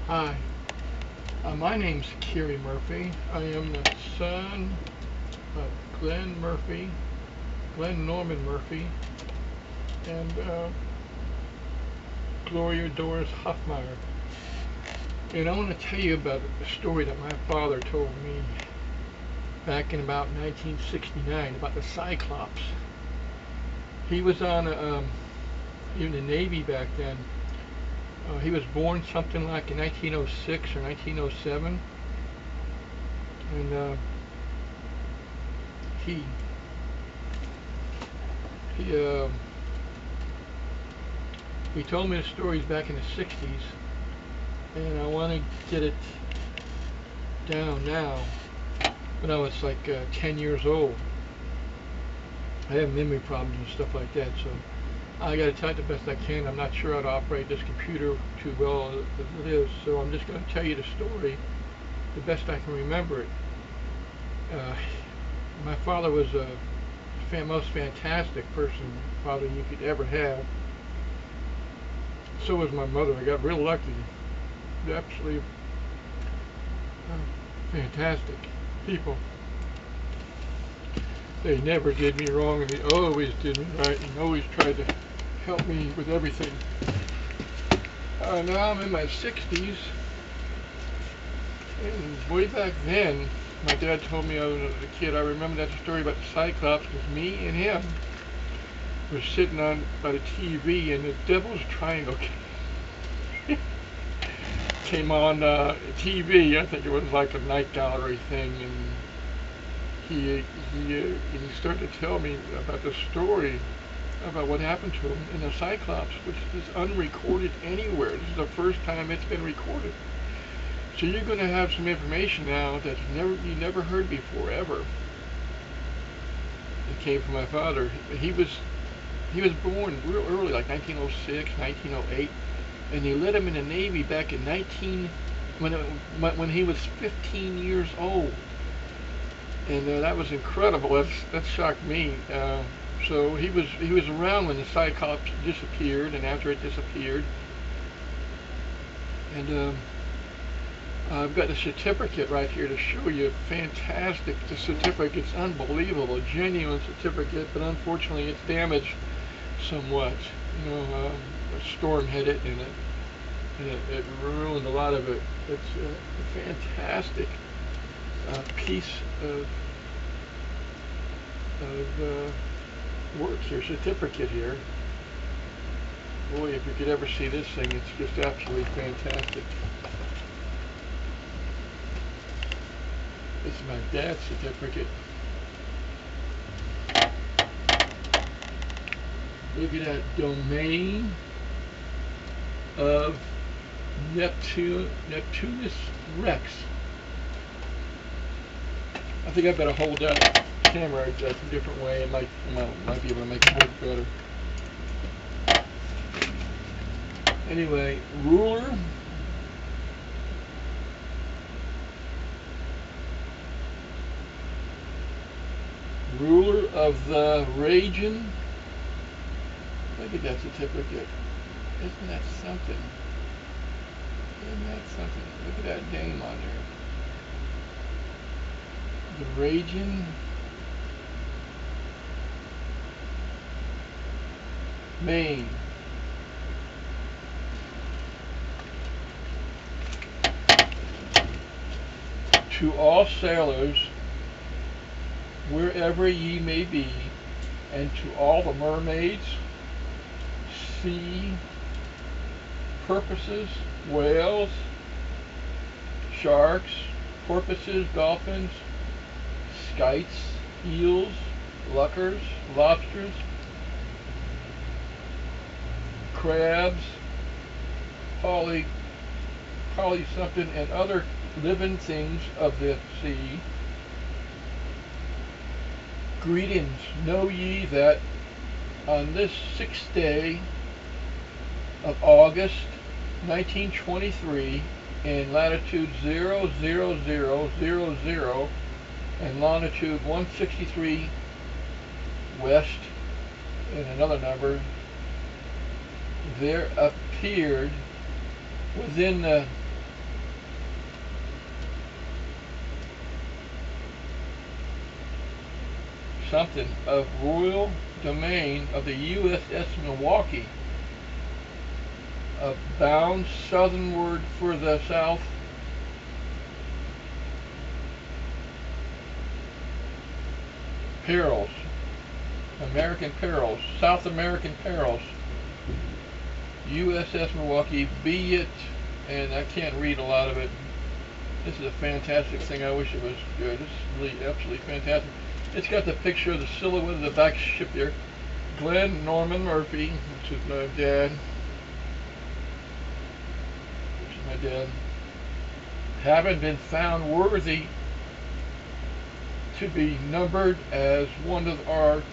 Hi, my name's Kerry Murphy. I am the son of Glenn Norman Murphy, and Gloria Doris Huffmeyer. And I want to tell you about a story that my father told me back in about 1969 about the Cyclops. He was on in the Navy back then. He was born something like in 1906 or 1907, and he he told me the stories back in the 60s, and I want to get it down now. When I was like 10 years old, I have memory problems and stuff like that, so I got to type the best I can. I'm not sure how to operate this computer too well as it is, so I'm just going to tell you the story the best I can remember it. My father was a most fantastic father you could ever have. So was my mother. I got real lucky. Absolutely fantastic people. They never did me wrong, and they always did me right, and always tried to help me with everything. Now I'm in my 60s, and way back then, my dad told me I was a kid. I remember that story about the Cyclops, because me and him were sitting by the TV, and the Devil's Triangle came on TV. I think it was like a night gallery thing, and he started to tell me about the story about what happened to him in the Cyclops, which is unrecorded anywhere. This is the first time it's been recorded. So you're going to have some information now that you never heard before, ever. It came from my father. He was born real early, like 1906, 1908, and they let him in the Navy back in when he was 15 years old. And that was incredible. That shocked me. So he was around when the Cyclops disappeared, and after it disappeared. And I've got a certificate right here to show you. Fantastic. The certificate's unbelievable. A genuine certificate, but unfortunately it's damaged somewhat. You know, a storm hit it, and it ruined a lot of it. It's a fantastic piece of work here, certificate here. Boy, if you could ever see this thing, it's just absolutely fantastic. This is my dad's certificate. Look at that, domain of Neptunus Rex. I think I better hold that camera a different way. It might be able to make it work better. Anyway, ruler. Ruler of the region. Look at that certificate. Isn't that something? Isn't that something? Look at that name on there. The region. Maine. To all sailors, wherever ye may be, and to all the mermaids, sea porpoises, whales, sharks, porpoises, dolphins, skites, eels, luckers, lobsters, crabs, poly something, and other living things of the sea. Greetings, know ye that on this 6th day of August 1923, in latitude 00000 and longitude 163 west, and another number, there appeared within the something of royal domain of the USS Milwaukee, bound southernward for the South perils, American perils, South American perils. USS Milwaukee, be it, and I can't read a lot of it. This is a fantastic thing. I wish it was good. This is really absolutely fantastic. It's got the picture of the silhouette of the back ship there. Glenn Norman Murphy, which is my dad. Haven't been found worthy to be numbered as one of our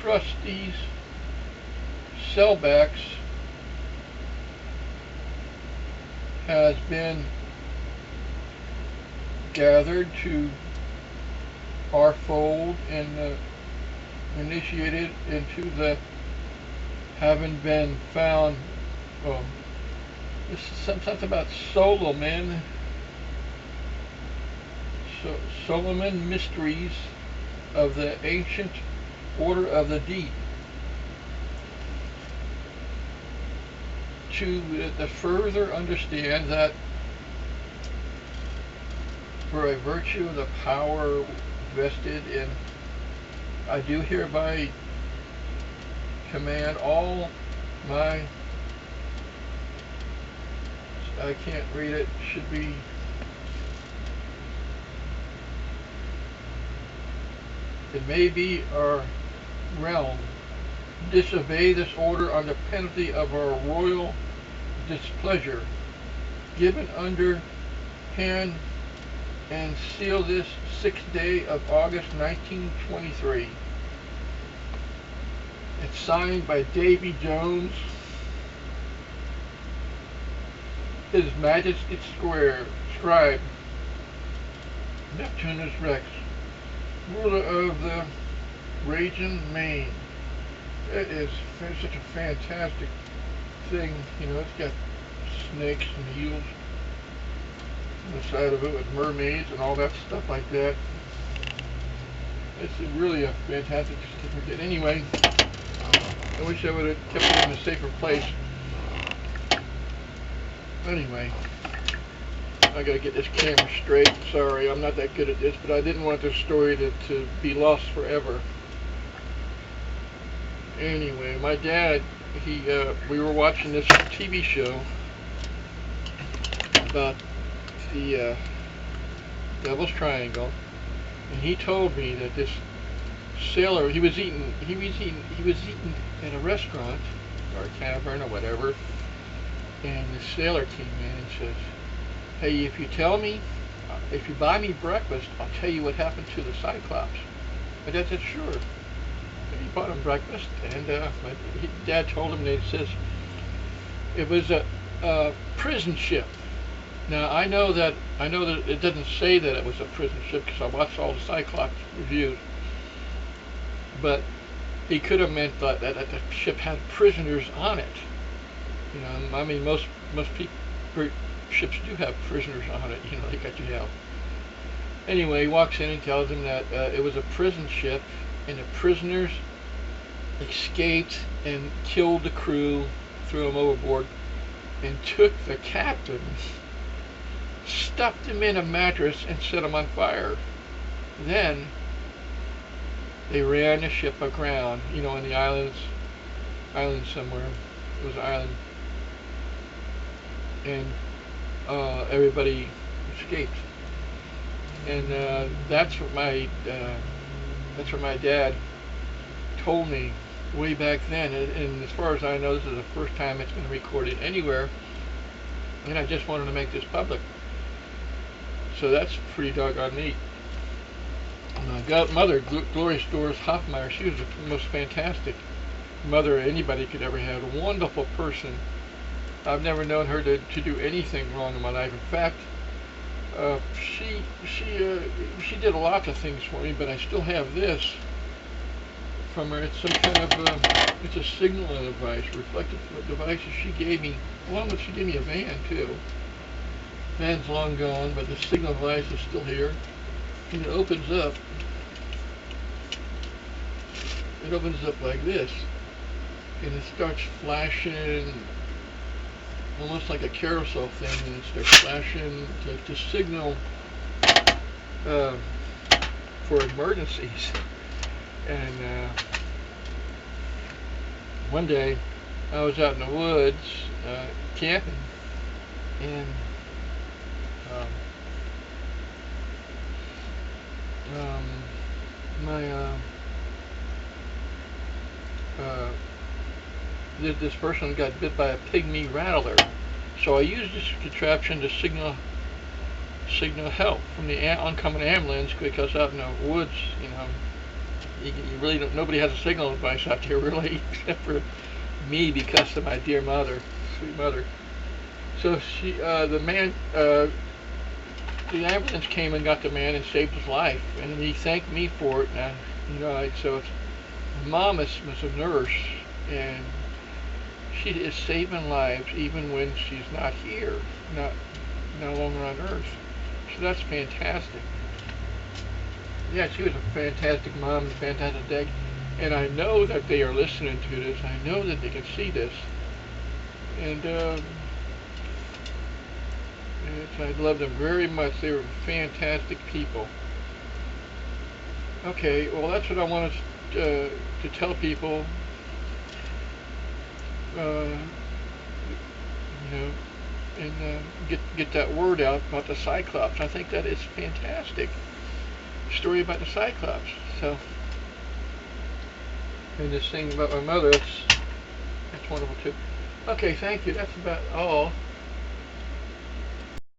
trustees' sellbacks has been gathered to our fold and initiated into the having been found. This is something about Solomon mysteries of the ancient order of the deep. To further understand that for a virtue of the power vested in, I do hereby command all my, I can't read it, should be, it may be our realm, disobey this order under penalty of our royal displeasure, given under hand and seal this 6th day of August 1923. It's signed by Davy Jones, His Majesty Scribe, Neptunus Rex, ruler of the Raging Main. It is such a fantastic thing. You know, it's got snakes and eels on the side of it with mermaids and all that stuff like that. It's really a fantastic certificate. Anyway, I wish I would have kept it in a safer place. Anyway, I gotta get this camera straight. Sorry, I'm not that good at this, but I didn't want this story to be lost forever. Anyway, my dad, we were watching this TV show about the Devil's Triangle, and he told me that this sailor, he was eating at a restaurant or a tavern or whatever, and the sailor came in and says, "Hey, if you buy me breakfast, I'll tell you what happened to the Cyclops." My dad said, "Sure." And he bought him breakfast, and my dad told him that it says it was a prison ship. Now I know that it doesn't say that it was a prison ship because I watched all the Cyclops reviews, but he could have meant that the ship had prisoners on it. You know, I mean, most ships do have prisoners on it. You know, they got to have. Anyway, he walks in and tells him that it was a prison ship, and the prisoners escaped and killed the crew, threw them overboard, and took the captain, stuffed him in a mattress, and set him on fire. Then they ran the ship aground, you know, in the island somewhere. It was an island, and everybody escaped. And that's what my dad told me way back then. And as far as I know, this is the first time it's been recorded anywhere. And I just wanted to make this public. So that's pretty doggone neat. My mother, Gloria Stores Hoffmeyer, she was the most fantastic mother anybody could ever have. A wonderful person. I've never known her to do anything wrong in my life. In fact, she did a lot of things for me, but I still have this from her. It's some kind of it's a signal device, reflective device that she gave me. Along with, she gave me a van too. Van's long gone, but the signal device is still here. And it opens up, it opens up like this, and it starts flashing almost like a carousel thing, and it starts flashing to signal uh, for emergencies. And one day I was out in the woods camping, and um, my this person got bit by a pygmy rattler, so I used this contraption to signal help from the oncoming ambulance, because out in the woods, you really don't, nobody has a signal device out there really, except for me, because of my dear mother, sweet mother. So the ambulance came and got the man and saved his life, and he thanked me for it. And so mom was a nurse, and she is saving lives even when she's not here, no longer on Earth. So that's fantastic. Yeah, she was a fantastic mom and a fantastic dad. And I know that they are listening to this. I know that they can see this. And I love them very much. They were fantastic people. Okay, well, that's what I wanted to tell people. And get that word out about the Cyclops. I think that is fantastic. Story about the Cyclops. So, and this thing about my mother, that's wonderful too. Okay, thank you. That's about all.